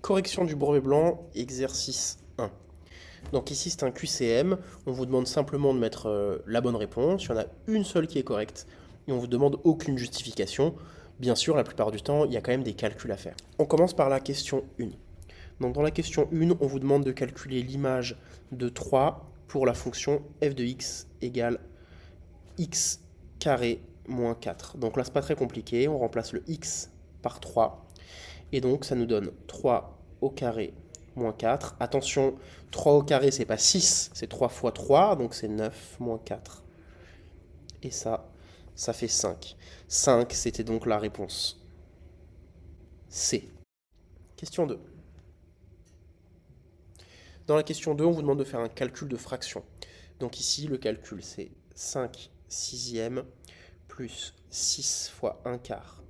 Correction du brevet blanc, exercice 1. Donc ici c'est un QCM, on vous demande simplement de mettre la bonne réponse, il y en a une seule qui est correcte et on vous demande aucune justification. Bien sûr, la plupart du temps, il y a quand même des calculs à faire. On commence par la question 1. Donc dans la question 1, on vous demande de calculer l'image de 3 pour la fonction f de x égale x carré moins 4. Donc là c'est pas très compliqué, on remplace le x par 3 et donc ça nous donne 3 au carré moins 4. Attention, 3 au carré, c'est pas 6, c'est 3 fois 3, donc c'est 9 moins 4. Et ça fait 5. 5, c'était donc la réponse C. Question 2. Dans la question 2, on vous demande de faire un calcul de fraction. Donc ici, le calcul, c'est 5 sixièmes plus 6 fois 1 quart.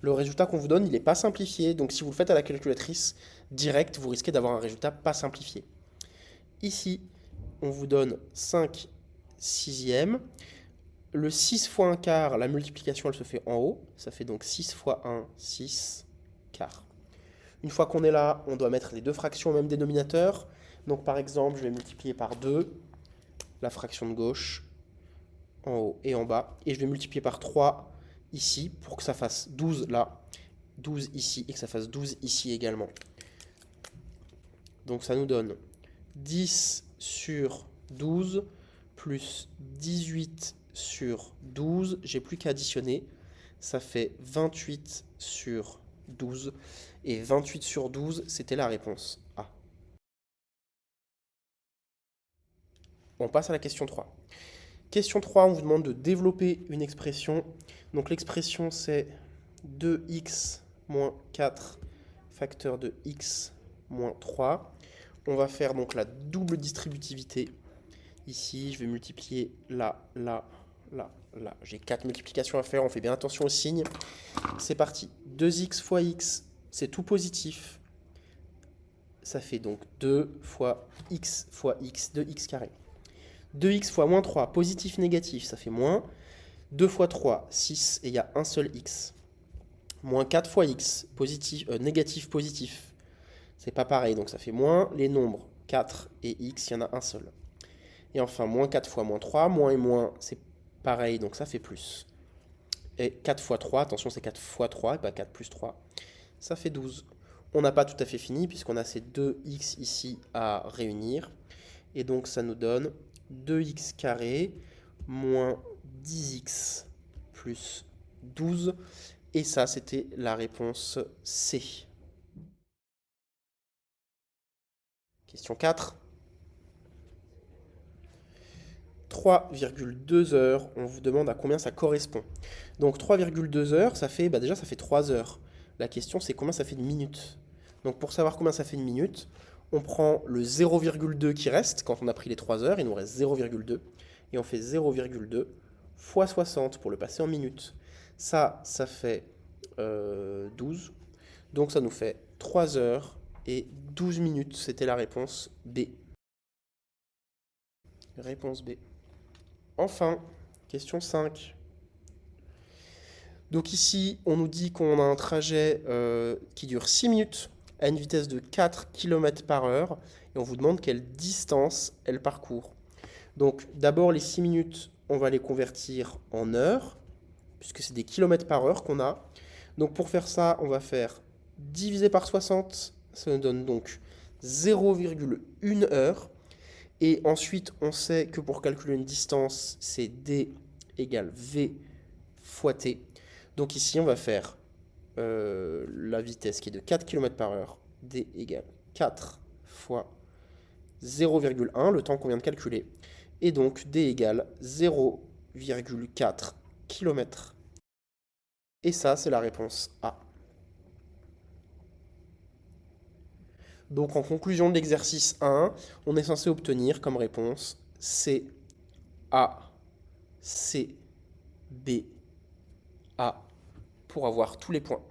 Le résultat qu'on vous donne, il n'est pas simplifié, donc si vous le faites à la calculatrice directe, vous risquez d'avoir un résultat pas simplifié. Ici, on vous donne 5 sixièmes. Le 6 fois 1 quart, la multiplication, elle se fait en haut. Ça fait donc 6 fois 1, 6 quarts. Une fois qu'on est là, on doit mettre les deux fractions au même dénominateur. Donc par exemple, je vais multiplier par 2 la fraction de gauche, en haut et en bas. Et je vais multiplier par 3 ici, pour que ça fasse 12 là, 12 ici, et que ça fasse 12 ici également. Donc ça nous donne 10 sur 12 plus 18 sur 12. J'ai plus qu'à additionner. Ça fait 28 sur 12. Et 28 sur 12, c'était la réponse A. On passe à la question 3. Question 3, on vous demande de développer une expression. Donc l'expression, c'est 2x moins 4 facteur de x moins 3. On va faire donc la double distributivité. Ici, je vais multiplier là, là, là, là. J'ai 4 multiplications à faire, on fait bien attention aux signes. C'est parti. 2x fois x, c'est tout positif. Ça fait donc 2 fois x, 2x carré. 2x fois moins 3, positif, négatif, ça fait moins. 2 fois 3, 6, et il y a un seul x. Moins 4 fois x, positif, négatif, positif. C'est pas pareil, donc ça fait moins. Les nombres 4 et x, il y en a un seul. Et enfin, moins 4 fois moins 3, moins et moins, c'est pareil, donc ça fait plus. Et 4 fois 3, attention, c'est 4 fois 3, et pas 4 plus 3. Ça fait 12. On n'a pas tout à fait fini, puisqu'on a ces deux x ici à réunir. Et donc, ça nous donne 2x carré moins 10x plus 12. Et ça, c'était la réponse C. Question 4. 3,2 heures, on vous demande à combien ça correspond. Donc 3,2 heures, ça fait, déjà ça fait 3 heures. La question c'est combien ça fait de minutes. Donc pour savoir combien ça fait de minutes, on prend le 0,2 qui reste, quand on a pris les 3 heures, il nous reste 0,2, et on fait 0,2 fois 60 pour le passer en minutes. Ça fait 12, donc ça nous fait 3 heures et 12 minutes, c'était la réponse B. Réponse B. Enfin, question 5. Donc ici, on nous dit qu'on a un trajet qui dure 6 minutes à une vitesse de 4 km par heure et on vous demande quelle distance elle parcourt. Donc d'abord, les 6 minutes, on va les convertir en heures, puisque c'est des kilomètres par heure qu'on a. Donc pour faire ça, on va faire diviser par 60, ça nous donne donc 0,1 heure. Et ensuite, on sait que pour calculer une distance, c'est D égale V fois T. Donc ici, on va faire la vitesse qui est de 4 km par heure. D égale 4 fois 0,1, le temps qu'on vient de calculer. Et donc, D égale 0,4 km. Et ça, c'est la réponse A. Donc, en conclusion de l'exercice 1, on est censé obtenir comme réponse C, A, C, B, A, pour avoir tous les points.